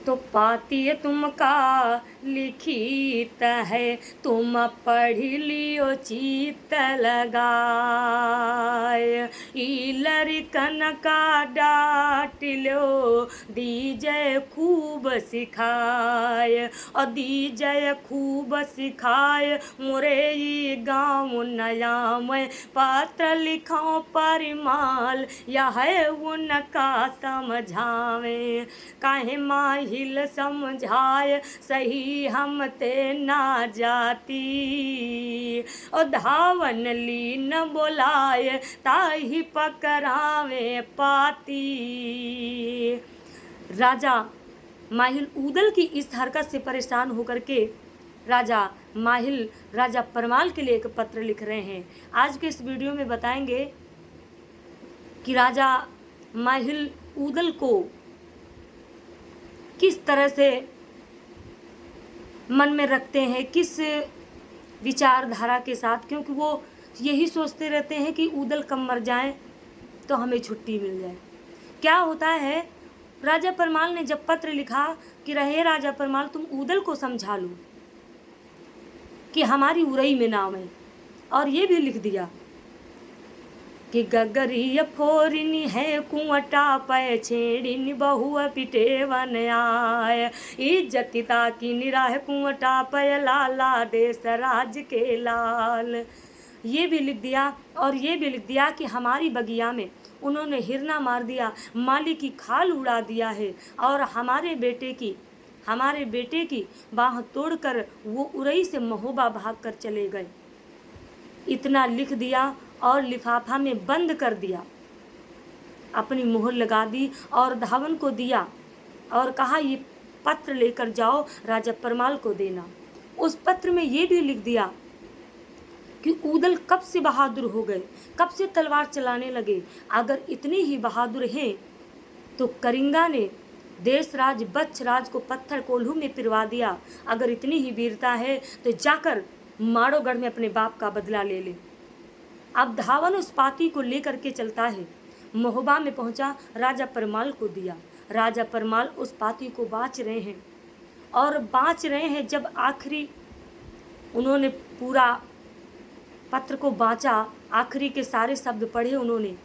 तो पाती तुमका लिखित है, तुम पढ़ लियो चित्त लगाए। ई लड़कन का डांट लो, दीजय खूब सिखाए, और दीजय खूब सिखाए। मोरे ई गाँव नया में पात्र लिखो परिमाल, यह है उनका समझावे। काहे माहिल समझाए, सही हम ते ना जाती। और धावन लीन बोलाए, ताही पकड़ावे पाती। राजा माहिल ऊदल की इस हरकत से परेशान होकर के राजा परमाल के लिए एक पत्र लिख रहे हैं। आज के इस वीडियो में बताएंगे कि राजा माहिल ऊदल को किस तरह से मन में रखते हैं, किस विचारधारा के साथ, क्योंकि वो यही सोचते रहते हैं कि ऊदल कब मर जाए तो हमें छुट्टी मिल जाए। क्या होता है, राजा परमाल ने जब पत्र लिखा कि रहे राजा परमाल तुम ऊदल को समझा लो कि हमारी उरई में नाम है, और ये भी लिख दिया कि गगरी फोरिनी है कुंवटा पै छेड़िन बहु पिटे वन आय। इज्जतिता की निराह कुंवटा पै लाला देश राज के लाल। ये भी लिख दिया, और ये भी लिख दिया कि हमारी बगिया में उन्होंने हिरना मार दिया, माली की खाल उड़ा दिया है, और हमारे बेटे की बाह तोड़कर वो उरई से महोबा भाग कर चले गए। इतना लिख दिया और लिफाफा में बंद कर दिया, अपनी मोहर लगा दी और धावन को दिया और कहा ये पत्र लेकर जाओ, राजा परमाल को देना। उस पत्र में ये भी लिख दिया कि ऊदल कब से बहादुर हो गए, कब से तलवार चलाने लगे। अगर इतने ही बहादुर हैं तो करिंगा ने देशराज बच्छराज को पत्थर कोल्हू में पिरवा दिया। अगर इतनी ही वीरता है तो जाकर माड़ोगढ़ में अपने बाप का बदला ले ले। अब धावन उस पाती को लेकर के चलता है, महोबा में पहुंचा, राजा परमाल को दिया। राजा परमाल उस पाती को बाँच रहे हैं, और बाँच रहे हैं जब आखिरी उन्होंने पूरा पत्र को बाँचा, आखिरी के सारे शब्द पढ़े उन्होंने,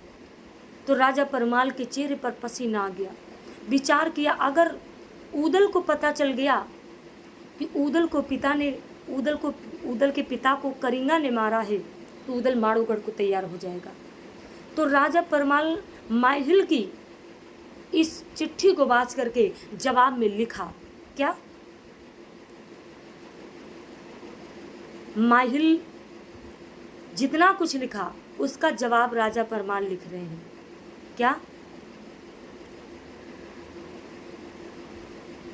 तो राजा परमाल के चेहरे पर पसीना आ गया। विचार किया, अगर ऊदल को पता चल गया कि ऊदल के पिता को करिंगा ने मारा है, तो ऊदल माड़ोगढ़ को तैयार हो जाएगा। तो राजा परमाल माहिल की इस चिट्ठी को बाँच करके जवाब में लिखा क्या, माहिल जितना कुछ लिखा उसका जवाब राजा परमाल लिख रहे हैं। क्या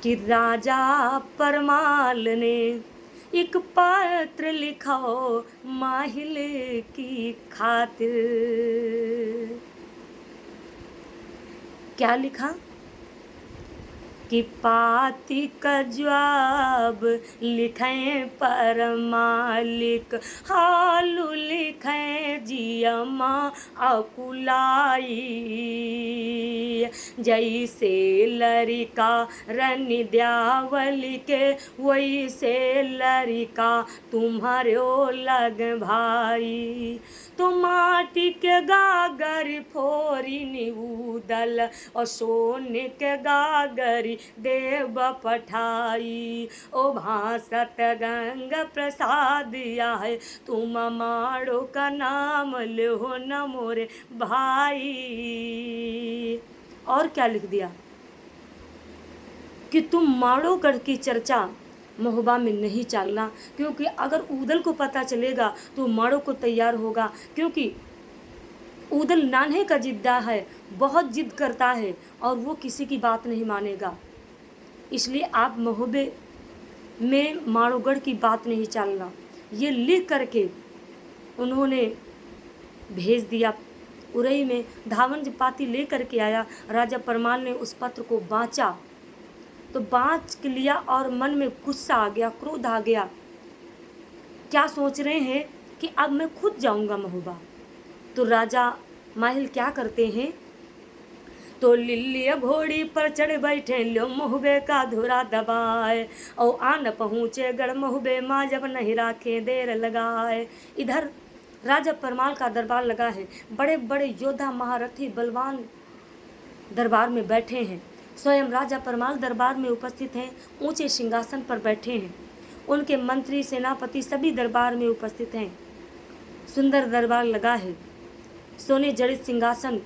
कि राजा परमाल ने एक पत्र लिखाओ माहिल की खातिर। क्या लिखा कि पाती का जवाब लिखें पर मालिक, हालू लिखें जियमा अकुलाई। जैसे लड़का रनी द्यावल के, वैसे लड़का तुम्हारे लग भाई। तो माटी के गागर फोरी ऊदल, और सोने के गागर देव पठाई। ओ भासत गंग प्रसाद आए, तुम माड़ो का नाम लो न मोरे भाई। और क्या लिख दिया कि तुम माड़ोगढ़ की चर्चा महोबा में नहीं चलना, क्योंकि अगर ऊदल को पता चलेगा तो माड़ो को तैयार होगा, क्योंकि ऊदल नान्हे का जिद्दा है, बहुत जिद करता है और वो किसी की बात नहीं मानेगा। इसलिए आप महोबे में माड़ोगढ़ की बात नहीं चलना। ये लिख करके उन्होंने भेज दिया उरई में। धावन जब पाती ले करके आया, राजा परमाल ने उस पत्र को बाँचा, तो बाँच के लिया और मन में गुस्सा आ गया, क्रोध आ गया। क्या सोच रहे हैं कि अब मैं खुद जाऊंगा महोबा। तो राजा माहिल क्या करते हैं तो लिल्लिया घोड़ी पर चढ़ बैठे लो महुबे का धुरा दबाए, औ आन पहुँचे गढ़ महुबे माँ जब नहीं राखे देर लगाए। इधर राजा परमाल का दरबार लगा है, बड़े बड़े योद्धा महारथी बलवान दरबार में बैठे हैं। स्वयं राजा परमाल दरबार में उपस्थित हैं, ऊंचे सिंहासन पर बैठे हैं। उनके मंत्री सेनापति सभी दरबार में उपस्थित हैं। सुंदर दरबार लगा है, सोने जड़ित सिंहासन।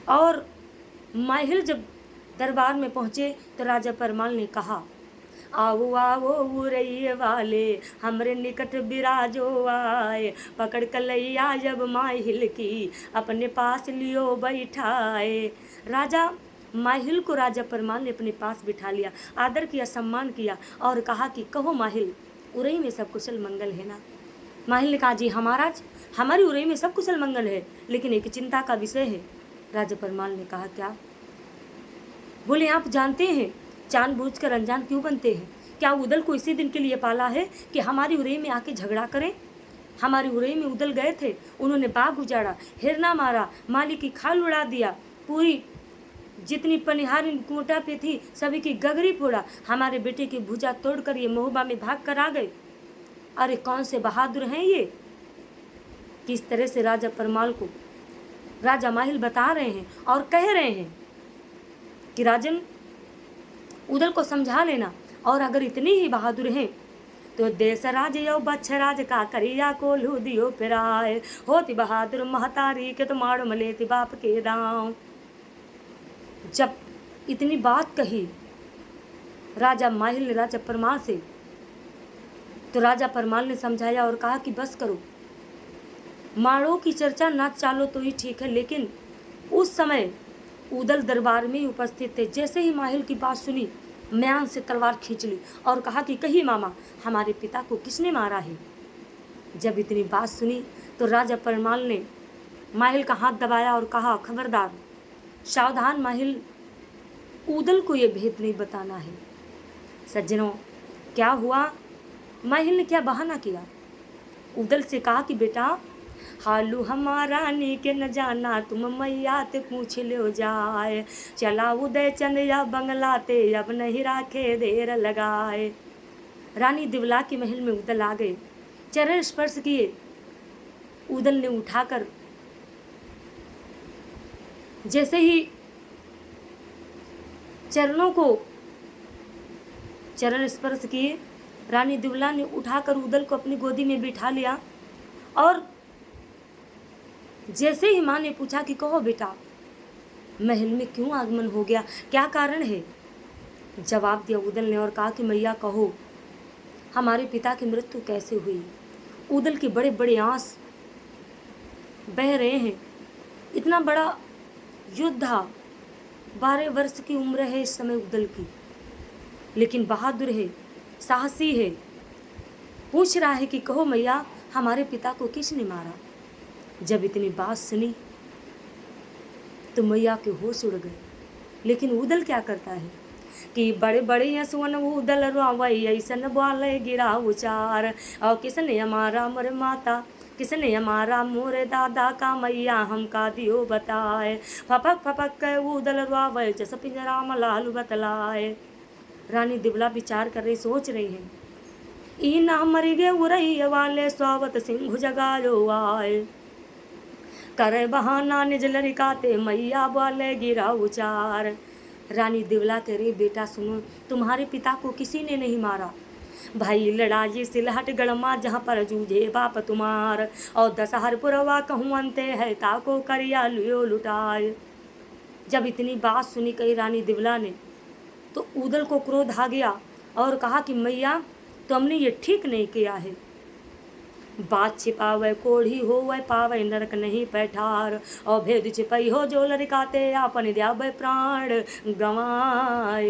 और माहिल जब दरबार में पहुँचे तो राजा परमाल ने कहा, आओ आओ उरैये वाले हमरे निकट बिराजो आए, पकड़ कलैया जब माहिल की अपने पास लियो बैठाए। राजा माहिल को राजा परमाल ने अपने पास बिठा लिया, आदर किया, सम्मान किया और कहा कि कहो माहिल, उरई में सब कुशल मंगल है ना। माहिल ने कहा, जी महाराज, हमारी उरई में सब कुशल मंगल है, लेकिन एक चिंता का विषय है। राजा परमाल ने कहा, क्या? बोले, आप जानते हैं जानबूझकर अनजान क्यों बनते हैं? क्या उदल को इसी दिन के लिए पाला है कि हमारी उरई में आके झगड़ा करें? हमारी उरई में उदल गए थे, उन्होंने बाग उजाड़ा, हिरना मारा, माली की खाल उड़ा दिया, पूरी जितनी पनिहारी कोटा पे थी सभी की गगरी फोड़ा, हमारे बेटे की भुजा तोड़कर ये महुबा में भाग कर आ गए। अरे कौन से बहादुर हैं ये? किस तरह से राजा परमाल को राजा माहिल बता रहे हैं और कह रहे हैं कि राजन, उदल को समझा लेना, और अगर इतनी ही बहादुर हैं तो देश राज यो बच्छ राज का करिया को लू दियो फिराए, होती बहादुर महतारी के तो मारो मलेती बाप के दांव। जब इतनी बात कही राजा माहिल ने राजा परमाल से, तो राजा परमाल ने समझाया और कहा कि बस करो, माड़ों की चर्चा ना चालो तो ही ठीक है। लेकिन उस समय उदल दरबार में उपस्थित थे। जैसे ही माहिल की बात सुनी, म्यान से तलवार खींच ली और कहा कि कहिए मामा, हमारे पिता को किसने मारा है? जब इतनी बात सुनी तो राजा परमाल ने माहिल का हाथ दबाया और कहा, खबरदार, सावधान माहिल, उदल को ये भेद नहीं बताना है। सज्जनों, क्या हुआ? माहिल ने क्या बहाना किया? उदल से कहा कि बेटा, हालू हमारा नी के न जाना, तुम मैया ते पूछ लो जाए, चला उदय चंद या बंगलाते अब नहीं राखे देर लगाए। रानी दिवला के महल में उदल आ गए, चरण स्पर्श किए। उदल ने उठाकर जैसे ही चरणों को चरण स्पर्श किए, रानी दिवला ने उठाकर उदल को अपनी गोदी में बिठा लिया। और जैसे ही माँ ने पूछा कि कहो बेटा, महल में क्यों आगमन हो गया, क्या कारण है? जवाब दिया उदल ने और कहा कि मैया कहो, हमारे पिता की मृत्यु कैसे हुई? उदल के बड़े बड़े आंस बह रहे हैं। इतना बड़ा योद्धा, 12 वर्ष की उम्र है इस समय उदल की, लेकिन बहादुर है, साहसी है। पूछ रहा है कि कहो मैया, हमारे पिता को किसने मारा? जब इतनी बात सुनी तो मैया के होश उड़ गए। लेकिन उदल क्या करता है कि बड़े बड़े यसवन उदल रोवई ऐसन बोले गिरा उचार, और किसने हमारा मोरे माता, किसने हमारा मोरे दादा का मैया हमका दियो बताए, फपक फपक के उदल रोवई जस पिंजरा में लालू बतलाए। रानी दिवला विचार कर रही, सोच रही है, ई ना मर गे उरई वाले स्वावत सिंह जगायो आए, करे बहाना निज लड़काते मैया बोले गिरा उचार। रानी दिवला कह रही, बेटा सुनो, तुम्हारे पिता को किसी ने नहीं मारा, भाई लड़ाई सिलहट गड़मा जहाँ पर जूझे बाप तुम्हार, और दशहर पुरवा कहूँ अंते है ताको करिया लियो लुटाए। जब इतनी बात सुनी कही रानी दिवला ने, तो उदल को क्रोध आ गया और कहा कि मैया, तुमने ये ठीक नहीं किया है। बात छिपावे कोढ़ी हो वह पावे नरक नहीं पैठार, और भेद छिपई हो जो लड़काते आपन द्यावे प्राण गवाए।